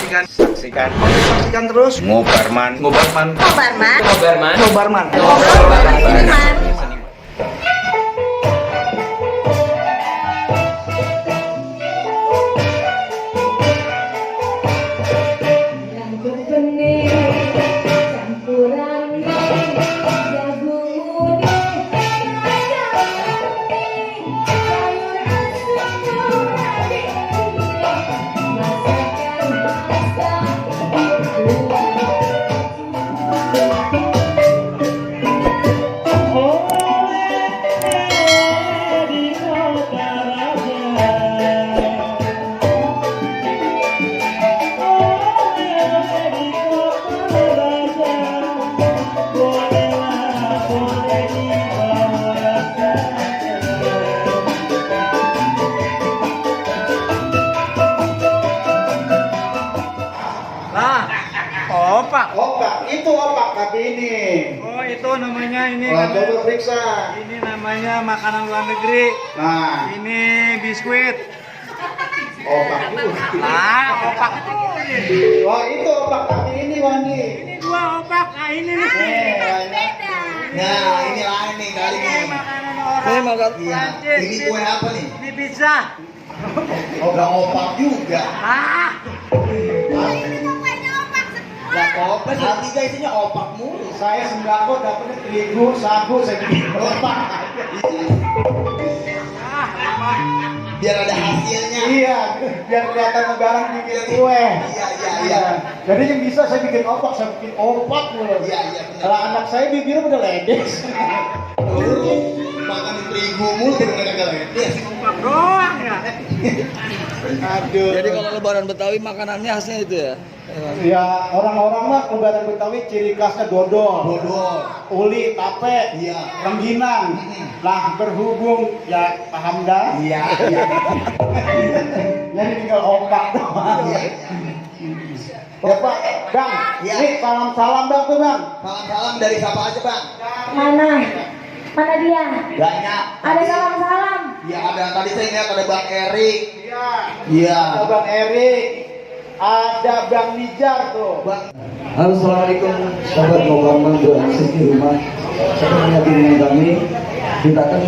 saksikan. Saksikan terus. Ngobarman. Ngobarman. Opak, itu opak tapi ini. Oh itu namanya ini Wah, coba periksa. ini namanya makanan luar negeri. Nah, Ini biskuit. opak itu. Opak itu. Wah, itu opak tapi ini Wandi. Ini dua opak. Nah ini nih. Nah, ini lain nih kali Ini ini. makanan orang. Iya. Prancis. Ini kue apa nih? Ini pizza. Oh, gak opak juga. Gak opak. Tiga isinya opak mulu. Saya sembako dapetnya terigu, sagu, saya bikin opak. Biar ada hasilnya. Iya, biar kelihatan lebaran bikin kue. Iya. Jadi yang bisa saya bikin opak mulu. Iya. Kalau anak saya bibirnya udah ledes. Makan terigu mulu bener kagak ledes. Opak doang ya. Aduh. Jadi kalau lebaran Betawi makanannya khasnya itu ya? Ya orang-orang mah lebaran Betawi ciri khasnya dodol, uli, tape, Iya. rengginang. Nah berhubung ya paham dah. Iya. Jadi tinggal opak doang. Iya. Ya Pak, Bang, Iya. ini salam-salam Bang tuh Bang. Salam-salam dari siapa aja, Bang? Mana dia? Banyak. Ada salam-salam. Iya, ada tadi saya lihat ada Bang Erik. Iya. Iya. Ada Bang Erik, ada Bang Nijar tuh. Halo, assalamualaikum sahabat Ngobarman berakses di rumah. Saya menyambung kami. Kita akan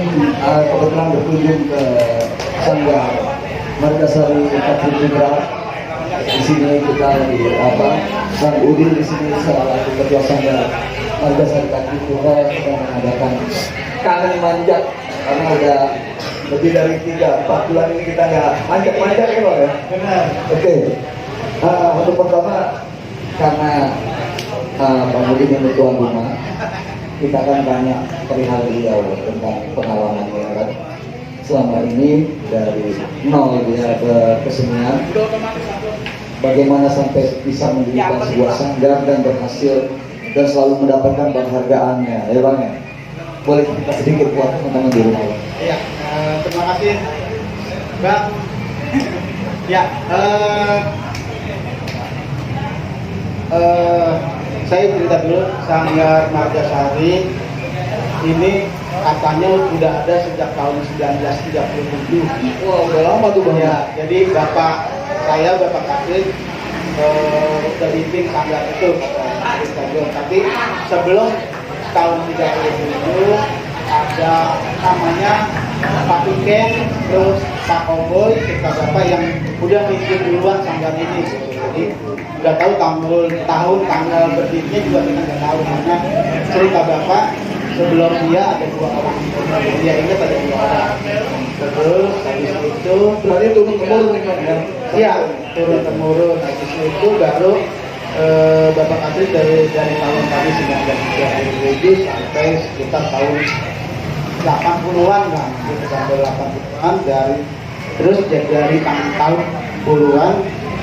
kebetulan berkunjung ke Sanggar Margasari Katedral. Di sini kita di Sang Udin di sini salah satu ketua Sanggar Margasari Katedral sedang mengadakan kangen manjat karena udah lebih dari 3-4 bulan ini kita nggak manjat-manjat ya Pak ya. Benar. Oke. Untuk pertama karena Pak Udin yang ketua rumah, kita akan tanya perihal beliau tentang pengalamannya kan. Selama ini dari nol dia berkesenian, bagaimana sampai bisa mendirikan sebuah sanggar dan berhasil dan selalu mendapatkan penghargaannya, ya Bang ya. Boleh kita sedikit buat teman-teman di rumah. Iya, terima kasih Bang. Ya, saya cerita dulu Sanggar Margasari ini katanya sudah ada sejak tahun 1937. Wah, udah lama tuh Bang. Ya, jadi Bapak Katrin udah bikin sanggar itu tapi sebelum tahun 37 ada namanya Pak Piken, terus Pak Koboy, kita Bapak yang udah bikin duluan sanggar ini. Jadi nggak tahu tanggal berdirinya juga kita nggak tahu karena cerita Bapak sebelum dia ada 2 orang, dia ingat ada 2 orang. Terus habis itu Berarti turun temurun ya. iya turun temurun. Habis itu baru Bapak Katrin dari tahun tadi 1937 sampai sekitar tahun 80-an lah, gitu, sampai 80-an dari tahun puluhan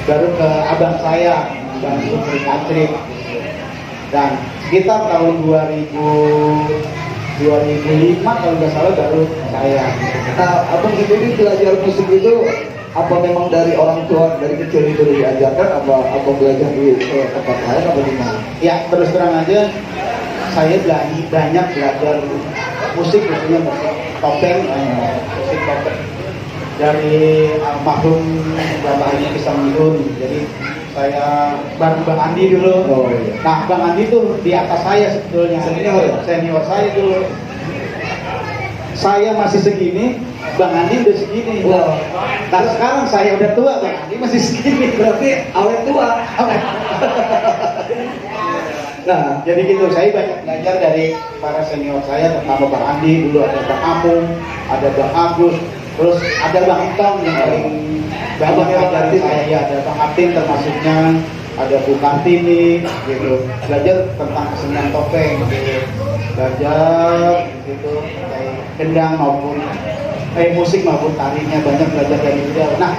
baru ke abang saya, Bang Supri Katrin. Dan sekitar tahun 2005 kalau nggak salah baru saya. Abang sendiri belajar musik itu apa memang dari orang tua dari kecil itu diajarkan apa belajar di tempat lain apa gimana? Ya terus terang aja saya banyak belajar musik, khususnya musik topeng, musik topeng dari almarhum Bapak Haji Pisamihun. Jadi saya bareng Bang Andi dulu. Oh, iya. Nah, Bang Andi tuh di atas saya sebetulnya. Senior saya dulu. Saya masih segini, Bang Andi udah segini. Wow. Nah sekarang saya udah tua, Bang Andi masih segini. Berarti awet tua. Nah, jadi gitu, saya banyak belajar dari para senior saya, terutama Bang Andi, dulu ada Bang Amung, ada Bang Agus, terus ada Bang Tom yang paling banyak ngajarin saya, ya, ada Bang Atin termasuknya, ada Bu Kartini, gitu. Belajar tentang kesenian topeng, gitu. Belajar, gitu, kayak gendang maupun musik maupun tarinya, banyak belajar dari beliau. Nah,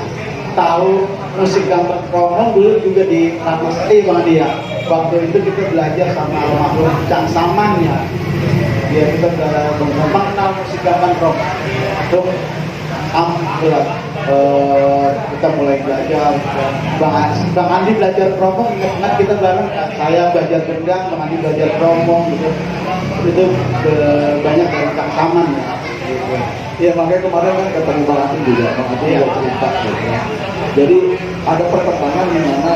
tahu musik gambang kromong dulu juga di Ratna Sari, Bang Andi ya. Waktu itu kita belajar sama almarhum Cang Saman ya. Dia kita mengenal musik gambang kromong. Terus alhamdulillah kita mulai belajar. Bang Andi belajar kromong, ingat kita bareng. Saya belajar gendang, Bang Andi belajar kromong gitu. Itu banyak dari Cang Saman ya. Gitu. Iya, makanya kemarin kan ketemu Bang Atin juga, Bang Atin juga cerita gitu ya. Jadi ada perkembangan di mana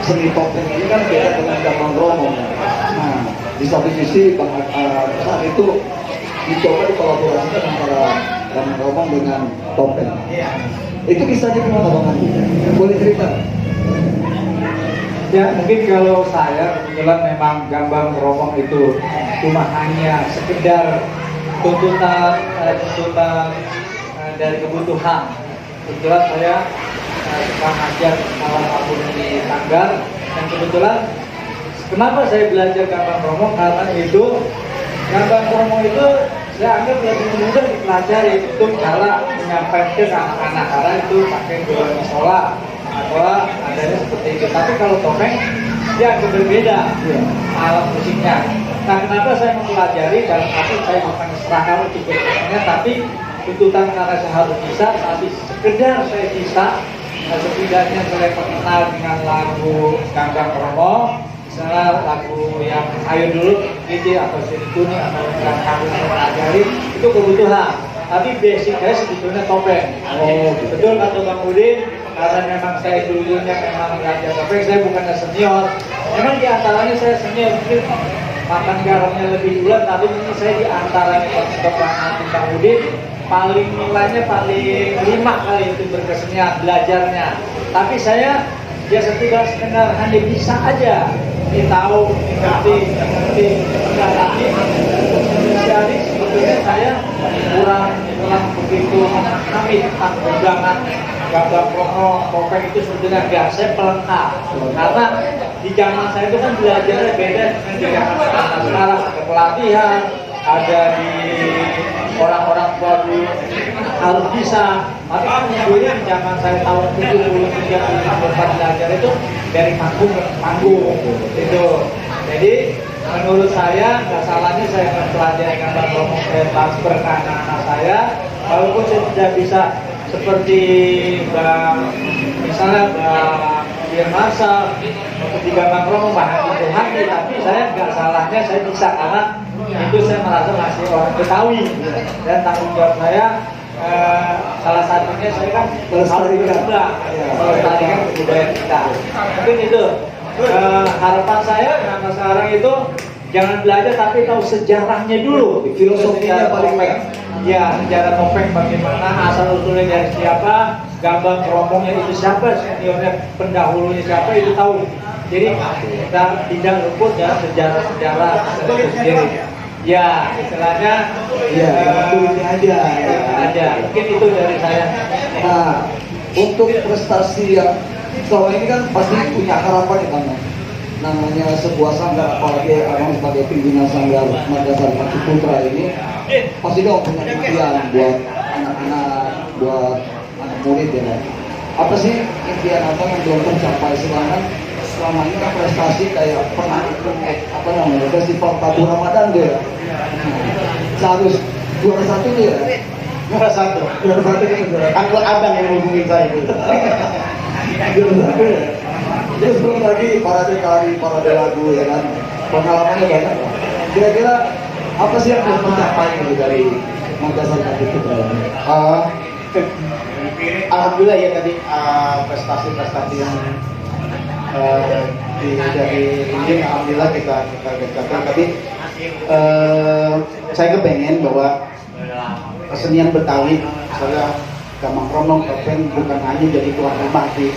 seni topeng ini kan beda dengan gambang kromong. Nah, di satu sisi saat itu dicoba dikolaborasikan antara gambang kromong dengan topeng. Itu kisahnya gimana Bang Atin? Boleh cerita? Ya mungkin kalau saya kebetulan memang gambang kromong itu cuma hanya sekedar tuntutan dari kebutuhan. Kebetulan saya suka ngajar kawan kampung di Tanggar, dan kebetulan kenapa saya belajar gambang kromong, karena itu gambang kromong itu saya anggap lebih mudah dipelajari untuk cara menyampaikan anak-anak, karena itu pakai dua musola atau adanya seperti itu. Tapi kalau topeng dia agak berbeda alat musiknya. Nah, kenapa saya mempelajari, dalam arti saya bukan serahkan untuk bertanya, tapi tuntutan karena saya harus bisa, tapi sekedar saya bisa, setidaknya saya mengenal dengan lagu gambang kromong, misalnya lagu yang ayo dulu gitu, atau sini kuning, atau yang harus saya pelajari, itu kebutuhan. Tapi basicnya sebetulnya topeng. Oh, betul kata Bang Udin, karena memang saya dulunya memang belajar topeng, saya bukannya senior. Memang diantaranya saya senior, mungkin makan garamnya lebih duluan, tapi ini saya diantaranya untuk Bang Udin paling nilainya paling 5 kali itu berkesenian belajarnya. Tapi saya ya sekedar hanya bisa aja, ini tahu, ngerti, enggak, tapi spesialis sebetulnya saya kurang begitu memahami tentang perjuangan gambang kromong, topeng itu sebetulnya enggak, saya pelengkap. Karena di zaman saya itu kan belajarnya beda dengan di zaman sekarang, ada pelatihan, ada di orang-orang tua dulu harus bisa. Tapi kan dulu di zaman saya tahun 73 belajar itu dari panggung ke panggung itu. Jadi menurut saya nggak salahnya saya mempelajari gambang kromong, saya transfer ke anak-anak saya, walaupun saya tidak bisa seperti misalnya Biar Marsal untuk di gambang kromong bahan itu hati, tapi saya nggak salahnya saya bisa, karena itu saya merasa masih orang Betawi, dan tanggung jawab saya salah satunya saya kan melestarikan budaya kita. Mungkin itu harapan saya karena sekarang itu jangan belajar tapi tahu sejarahnya dulu, Filosofinya paling baik. Ya, sejarah topeng bagaimana, asal usulnya dari siapa, gambang kromongnya itu siapa, seniornya pendahulunya siapa, itu tahu. Jadi kita tidak luput ya sejarah-sejarah itu sendiri. Ya, istilahnya Ya, ini aja. ada. Mungkin itu dari saya. Nah, untuk prestasi yang selama ini kan pasti punya harapan ya Bang. Namanya sebuah sanggar, apalagi Abang sebagai pimpinan sanggar Margasari Pacu Putra ini pasti dong punya impian buat anak-anak, buat anak murid ya Bang. Apa sih impian Abang yang belum tercapai? Selama ini kan prestasi kayak pernah ikut festival Tabu Ramadan tuh ya. Seharus juara 1 tuh ya. Juara satu. Juara 1 kan juara. Kan abang yang hubungin saya itu. Juara 1 ya. Terus belum lagi parade tari, parade lagu ya kan. Pengalamannya banyak Bang. Kira-kira apa sih yang belum tercapai gitu dari Margasari Pacu Putra ini? Alhamdulillah ya tadi prestasi-prestasi yang dari mungkin alhamdulillah kita capai, tapi saya kepengen bahwa kesenian Betawi, misalnya Gambang Kromong, Topeng bukan hanya jadi tuan rumah di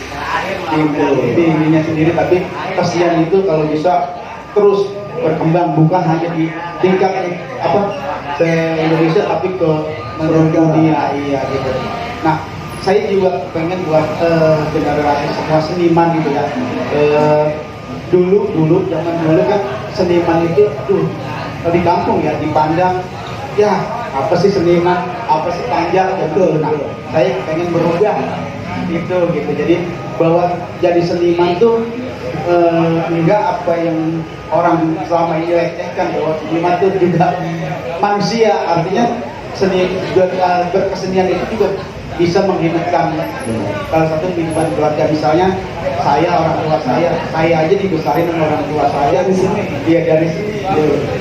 ininya sendiri, tapi kesenian itu kalau bisa terus berkembang, bukan hanya di tingkat se-Indonesia tapi ke dunia, iya gitu. Nah, saya juga pengen buat generasi semua seniman gitu ya. Dulu zaman dulu kan seniman itu di kampung ya dipandang ya apa sih seniman, apa sih panjang gitu. Nah, saya pengen berubah itu gitu. Jadi bahwa jadi seniman tuh enggak apa yang orang selama ini lecehkan, bahwa seniman itu juga manusia, artinya berkesenian itu juga bisa menghidupkan salah satu kehidupan keluarga. Misalnya saya, orang tua saya aja dibesarin sama orang tua saya di sini, dia dari sini.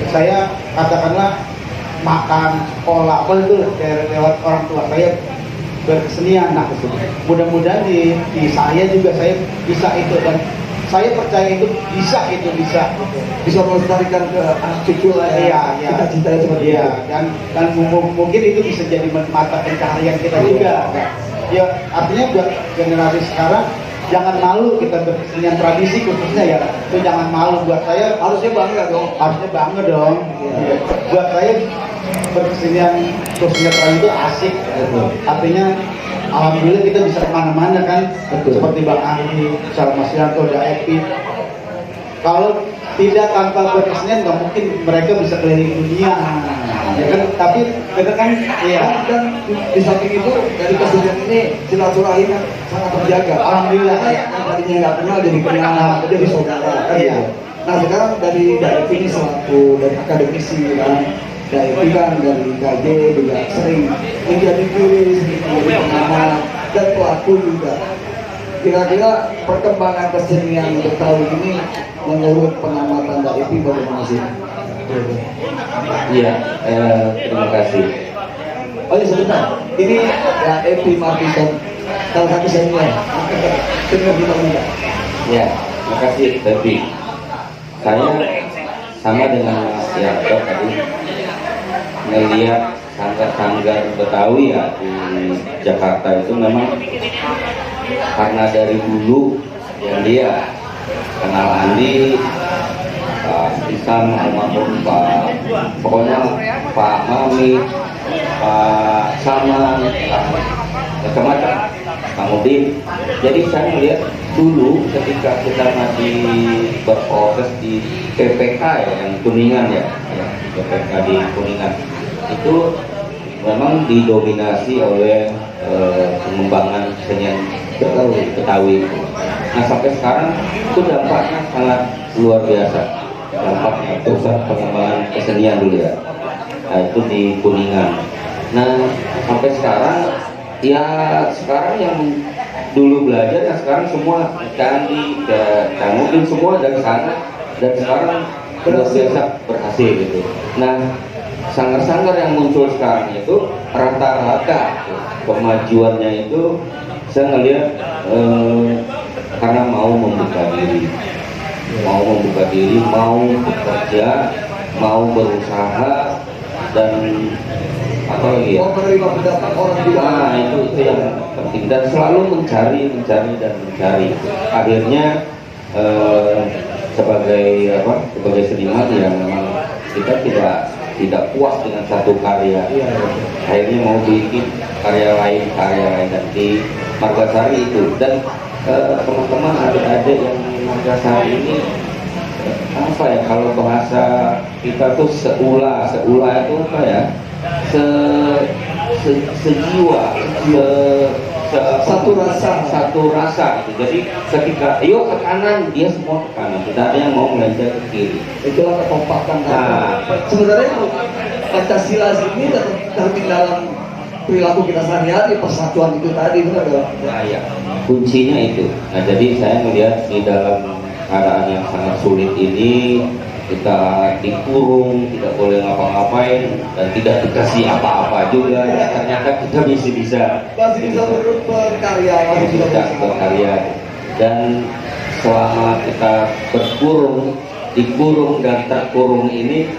Saya katakanlah makan pola apa itu lewat orang tua saya berkesenian. Nah, mudah-mudahan di saya juga saya bisa itu, dan saya percaya itu bisa melestarikan ke anak cucu lah ya. Iya, Cita-citanya seperti iya. itu. Dan mungkin itu bisa jadi mata pencaharian kita juga. Ya, artinya buat generasi sekarang jangan malu kita berkesenian tradisi khususnya ya. Itu jangan malu, buat saya Harusnya bangga dong. Iya. Buat saya berkesenian tradisi itu asik. Artinya alhamdulillah kita bisa kemana-mana kan. Seperti Bang Andi, Mas Yanto, Epi. Kalau tidak tanpa berkesenian nggak mungkin mereka bisa keliling dunia, ya kan? Tapi kita kan, iya. Dan di samping itu dari kesenian ini silaturahim yang sangat terjaga. Alhamdulillah. Yang tadinya nggak kenal jadi kenal, jadi saudara. Kan Iya. gitu. Nah sekarang dari Daepi ini selaku dari akademisi kan, Daepi kan dari KJ juga sering menjadi juri, sering menjadi pengamat dan pelaku juga. Kira-kira perkembangan kesenian Betawi ini menurut pengamatan Daepi bagaimana sih? Iya, terima kasih. Oh ya sebentar, ini Daepi Martison, salah satu senior. Senior di Betawi. Ya, terima kasih Devi. Saya sama dengan Mas Yanto tadi melihat sanggar-sanggar Betawi ya di Jakarta itu memang karena dari dulu yang dia kenal Andi, Pak Isam, almarhum Pak, pokoknya Pak Mami, Pak Saman, macam-macam, Kang Udin. Jadi saya melihat dulu ketika kita masih berproses di PPK ya, yang Kuningan ya, PPK di Kuningan itu memang didominasi oleh pengembangan kesenian Betawi. Nah sampai sekarang itu dampaknya sangat luar biasa, dampaknya pusat pengembangan kesenian dulu ya, nah, itu di Kuningan. Nah sampai sekarang ya, sekarang yang dulu belajar ya sekarang semua Candi, Cangudin semua dari sana, dan sekarang luar biasa berhasil gitu. Nah sanggar-sanggar yang muncul sekarang itu rata-rata kemajuannya itu saya ngelihat karena mau membuka diri, mau bekerja, mau berusaha, dan apa lagi ya? Mau menerima pendapat orang juga. Nah itu yang penting, dan selalu mencari. Akhirnya sebagai seniman yang memang kita tidak puas dengan satu karya, akhirnya mau bikin karya lain dan di Margasari itu. Dan teman-teman adik-adik yang di Margasari ini apa ya, kalau bahasa kita tuh seula itu apa ya, sejiwa, satu rasa gitu. Jadi ketika ayo ke kanan, dia semua ke kanan, tidak ada yang mau melenceng ke kiri. Itulah kekompakan. Nah, sebenarnya Pancasila ini tercermin dalam perilaku kita sehari-hari, persatuan itu tadi itu adalah ya, kuncinya itu. Nah jadi saya melihat di dalam keadaan yang sangat sulit ini, kita dikurung, tidak boleh ngapa-ngapain, dan tidak dikasih apa-apa juga, ya, ternyata kita masih bisa berkarya, berkarya. Dan selama kita dikurung dan terkurung ini,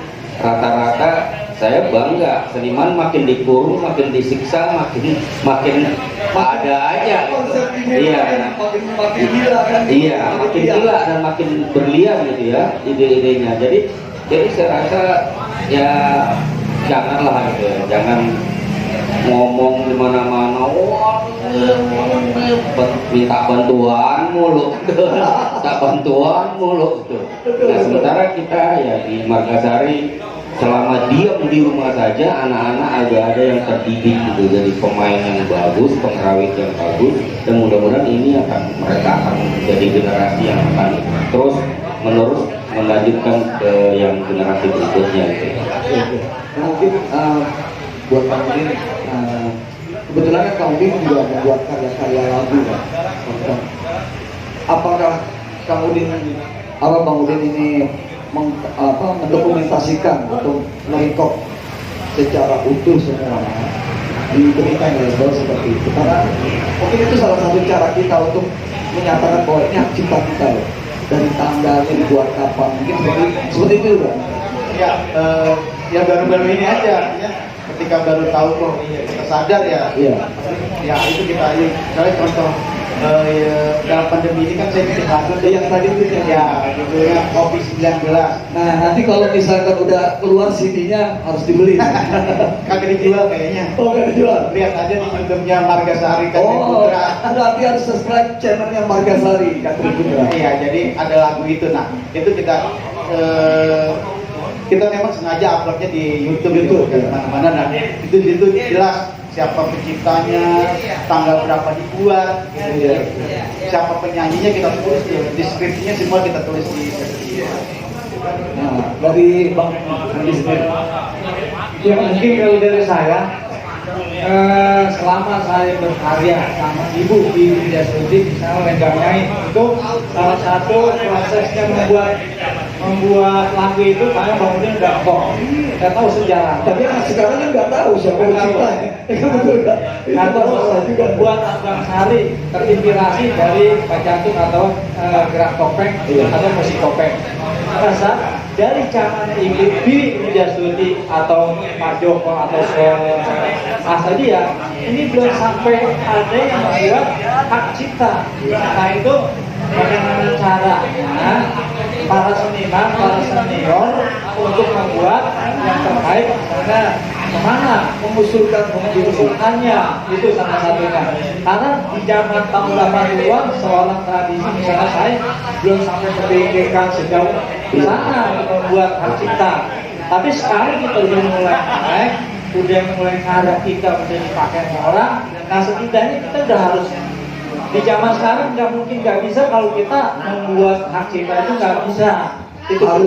rata-rata saya bangga, seniman makin dikurung, makin disiksa, makin ada aja. Iya, makin gila kan? iya, makin gila dan makin berlian gitu ya ide-idenya. Jadi saya rasa ya janganlah gitu ya, jangan ngomong di mana-mana, wah minta bantuan mulu, minta bantuan mulu gitu. Nah sementara kita ya di Margasari selama diam di rumah saja, anak-anak ada yang terdidik gitu, jadi pemain yang bagus, pengrawit yang bagus, dan mudah-mudahan ini mereka akan menjadi generasi yang akan terus menerus melanjutkan ke yang generasi berikutnya gitu. Mungkin buat Kang Udin, kebetulan kan Kang Udin juga membuat karya-karya lagu kan. Apakah Kang Udin ini mendokumentasikan atau merekod secara utuh semua diberikan label seperti itu? Karena mungkin itu salah satu cara kita untuk menyatakan bahwa ini hak cipta kita loh, dari tanggalnya dibuat kapan, mungkin seperti itu kan? Ya, ya baru-baru ini aja ya. Ketika baru tahu kok kita sadar ya, ya itu kita misalnya contoh dalam pandemi ini kan saya bikin lagu yang tadi itu ya judulnya Kopi 19. Nah nanti kalau misalkan udah keluar CD-nya harus dibeli. Kagak dijual kayaknya. Oh kagak dijual. Lihat aja di YouTube-nya Margasari Katri Putra. Berarti harus subscribe channelnya Margasari Katri Putra. Iya, jadi ada lagu itu. Nah itu kita memang sengaja uploadnya di YouTube ke mana-mana, dan itu jelas siapa penciptanya, tanggal berapa dibuat, gitu ya. Siapa penyanyinya kita tulis, deskripsinya semua kita tulis di. Nah dari Bang Andi sendiri. Ya mungkin kalau dari saya, selama saya berkarya sama ibu di Widya Stuti, misalnya Lenggangnyai, itu salah satu prosesnya membuat lagu itu karena Bang Udin nggak tahu sejarah. Tapi anak sekarang kan nggak tahu siapa penciptanya. Atau buat Abang Sari terinspirasi dari Pak Jantung atau gerak topeng atau musik topeng. Rasa dari zaman ibu di Widya Stuti atau Pak Joko atau Asa dia ini belum sampai ada yang membuat hak cipta. Nah itu bagaimana caranya para seniman, para senior untuk membuat yang terbaik, misalnya kemana mengusulkannya, itu salah satunya. Karena di zaman tahun 80-an seorang tradisi, misalnya saya belum sampai terpikirkan sejauh sana untuk membuat hak cipta. Tapi sekarang kita udah mulai naik, udah mulai karya kita udah dipakai orang. Nah setidaknya kita udah harus di zaman sekarang nggak bisa kalau kita membuat hak cipta itu nggak bisa, itu harus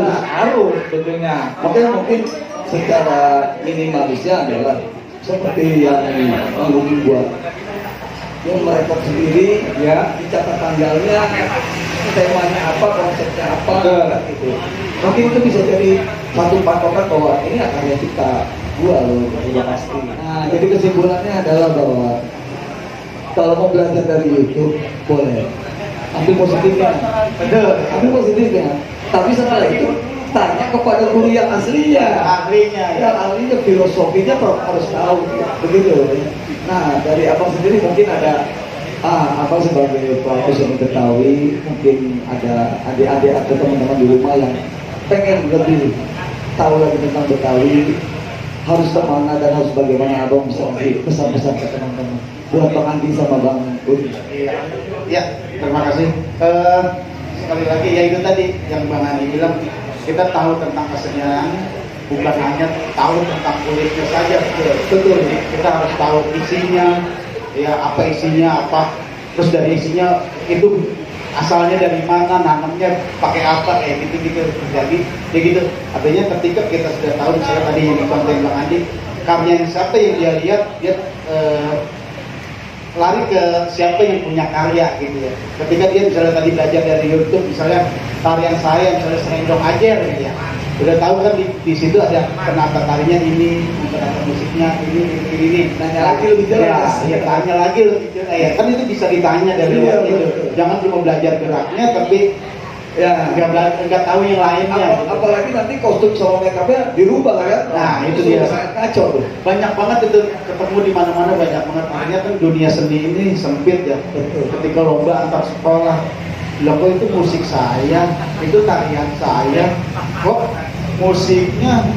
tentunya. Mungkin secara minimalisnya adalah seperti yang Udin buat, yang mereka sendiri ya dicatat tanggalnya, temanya apa, konsepnya apa, gitu. Mungkin itu bisa jadi satu patokan bahwa ini karya cipta gua loh. Ya pasti. Nah jadi kesimpulannya adalah bahwa kalau mau belajar dari YouTube boleh, ambil positifnya, ambil positifnya. Tapi setelah itu tanya kepada guru yang aslinya, yang ahlinya filosofinya harus tahu, begitu. Nah dari abang sendiri mungkin ada, abang sebagai profesor Betawi, mungkin ada adik-adik atau teman-teman di rumah yang pengen lebih tahu lagi tentang Betawi, harus kemana dan harus bagaimana, abang bisa ngasih pesan-pesan ke teman-teman buat Bang Andi sama Bang Udin. Ya, terima kasih. Sekali lagi ya itu tadi yang Bang Andi bilang, kita tahu tentang kesenian bukan hanya tahu tentang kulitnya saja, betul. Kita harus tahu isinya, ya apa isinya apa, terus dari isinya itu asalnya dari mana, nanamnya pakai apa, kayak gitu-gitu. Jadi ya gitu. Artinya ketika kita sudah tahu, misalnya tadi yang dikonten Bang Andi, karya siapa yang dia lihat, dia lari ke siapa yang punya karya gitu ya. Ketika dia misalnya tadi belajar dari YouTube, misalnya tarian saya misalnya Serendong Ajer gitu ya, udah tahu kan di situ ada penata tarinya ini, penata musiknya ini. Nanya lagi lebih jelas. Ya, tanya lagi lebih jelas. Ya, kan itu bisa ditanya dari Iya, luar itu. betul. Jangan cuma belajar geraknya, tapi Ya, nggak tahu yang lainnya. apalagi nanti kostum sama make upnya dirubah kan? Nah, itu dia. sangat kacau tuh. Banyak banget itu ketemu di mana-mana, banyak banget. Akhirnya kan dunia seni ini sempit ya. Betul. Ketika lomba antar sekolah, loh kok itu musik saya, itu tarian saya, kok musiknya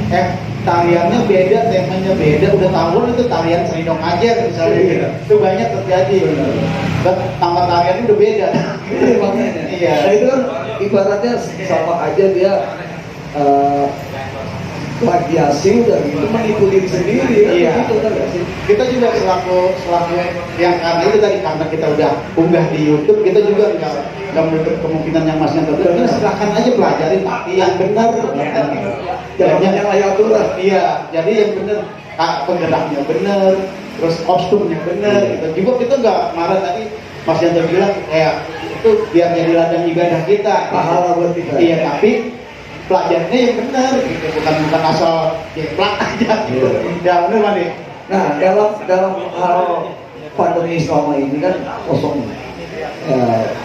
tariannya beda, temanya beda, udah tahu itu tarian Serinong aja misalnya gitu. Itu banyak terjadi. Dan tambah tariannya udah beda. Iya, makanya. Iya. Nah, itu kan ibaratnya sama aja dia plagiasi udah gitu menipu diri sendiri. Iya. Gitu kan nggak sih? Kita juga selaku yang karena itu tadi karena kita udah unggah di YouTube, kita juga nggak menutup kemungkinan yang masnya tertutup. Ya, silakan aja pelajarin tapi yang benar. Jangan yang layaturan. Iya, jadi yang benar penggeraknya benar, terus kostumnya benar. Gitu. Juga kita nggak marah tadi Mas Yanto bilang kayak itu biar jadi ladang ibadah kita. Pahala buat kita. Iya, tapi pelajarannya yang benar, gitu. bukan asal jeplak aja. Gitu. Ya benar Mandi. Nah, dalam hal pandemi selama ini kan kosong.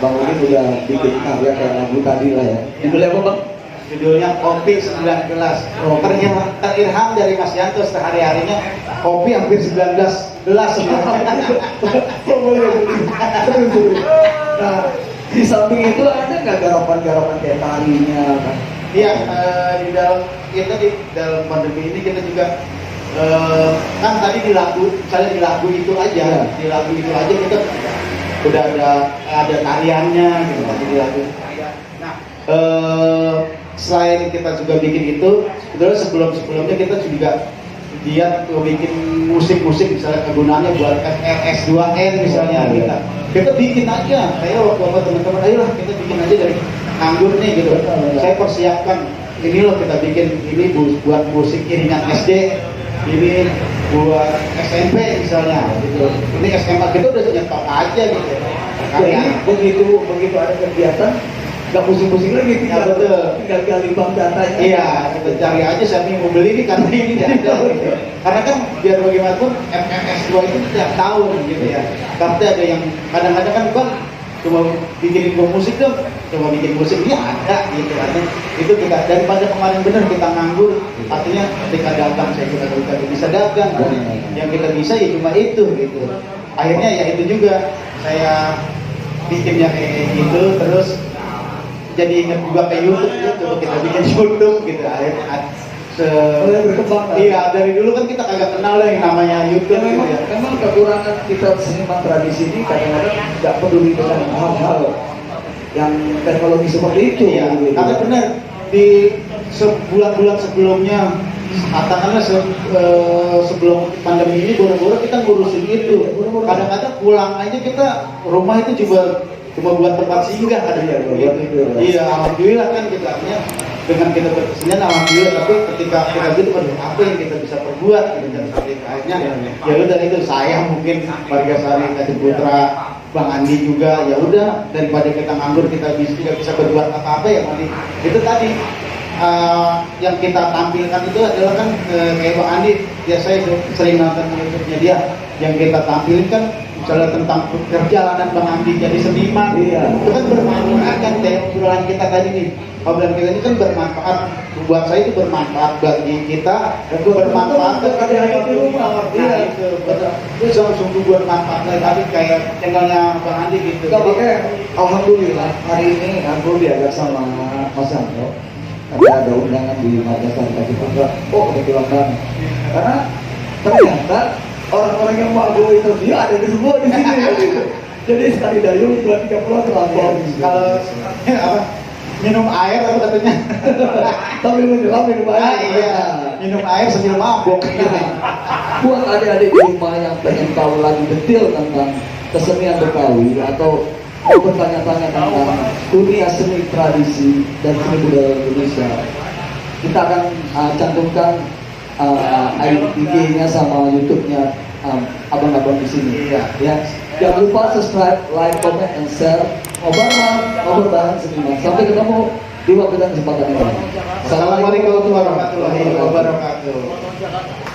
Bang Udin udah bikin karya kayak lagu tadi lah ya. Judulnya apa Bang? Judulnya Kopi 9 gelas. Terilham dari Mas Yanto sehari-harinya kopi hampir 19 gelas sebenarnya. Nah, di samping itu ada nggak garapan-garapan kayak tarinya kan? Iya, di dalam pandemi ini kita juga kan tadi di lagu, misalnya di lagu itu aja, di lagu itu aja kita udah ada tariannya gitu kan di lagu. Nah, selain kita juga bikin itu, sebetulnya sebelumnya kita juga dia bikin musik misalnya kegunaannya buat FRS2N misalnya kita bikin aja. Saya waktu teman-teman ayolah kita bikin aja dari nganggur nih gitu. Saya persiapkan ini loh kita bikin ini buat musik iringan SD, ini buat SMP misalnya gitu. Ini SMA kita udah nyetok aja gitu. Jadi begitu ada kegiatan nggak pusing-pusing lagi tinggal gali bank datanya. Iya, kita cari aja siapa yang mau beli ini karena ini tidak ada. Gitu. Karena kan biar bagaimanapun FMS2 itu tiap tahun gitu ya. Tapi ada yang kadang-kadang kan coba bikin musik dong, coba bikin musik ini ada gitu kan. Itu kita daripada kemarin benar kita nganggur, artinya ketika dagang saya kita bisa dagang. Yang kita bisa ya cuma itu gitu. Akhirnya ya itu juga saya bikinnya kayak gitu terus. Jadi ingat juga ke YouTube gitu, kita bikin YouTube gitu. Berkembang. Iya, dari dulu kan kita kagak kenal lah yang namanya YouTube. Ya, memang, gitu ya. memang kekurangan kita seniman tradisi ini kadang-kadang nggak peduli dengan hal-hal yang teknologi seperti itu. Iya, gitu. karena benar di sebulan-bulan sebelumnya, katakanlah sebelum pandemi ini boro-boro kita ngurusin itu. Kadang-kadang pulang aja kita rumah itu cuma buat tempat singgah kadang-kadang gitu. Iya, alhamdulillah kan kita artinya dengan kita berkesenian alhamdulillah, tapi ketika kita gitu apa yang kita bisa perbuat gitu dan akhirnya ya udah itu saya mungkin Warga Sari Kati Putra Bang Andi juga ya udah daripada kita nganggur kita tidak bisa berbuat apa-apa ya nanti itu tadi yang kita tampilkan itu adalah kan kayak Bang Andi ya saya sering nonton YouTube-nya dia yang kita tampilkan misalnya tentang perjalanan Bang Andi jadi seniman, itu kan bermanfaat kan obrolan kita tadi nih, obrolan kita ini kan bermanfaat buat saya itu bermanfaat bagi kita, bermanfaat bagi di rumah, itu sungguh bermanfaat tapi kayak channelnya Bang Andi gitu. Makanya alhamdulillah hari ini aku diajak sama Mas Yanto ada undangan di Marga Sari Kati Putra. Oh kebetulan banget karena ternyata orang-orang yang mau gue interview ada di semua di sini gitu. Jadi sekali dayung 2-3 pulau terlampau. Kalau apa minum air apa katanya? Sambil menyelam minum air. Iya, minum air sambil mabok. Buat adik-adik di rumah yang pengen tahu lagi detail tentang kesenian Betawi atau bertanya-tanya tentang dunia seni tradisi dan seni budaya Indonesia, kita akan cantumkan IG-nya sama YouTube-nya abang-abang di sini. Ya. Jangan lupa subscribe, like, comment, and share. Ngobrol bareng seniman. Sampai ketemu di waktu dan kesempatan ini. Assalamualaikum warahmatullahi wabarakatuh.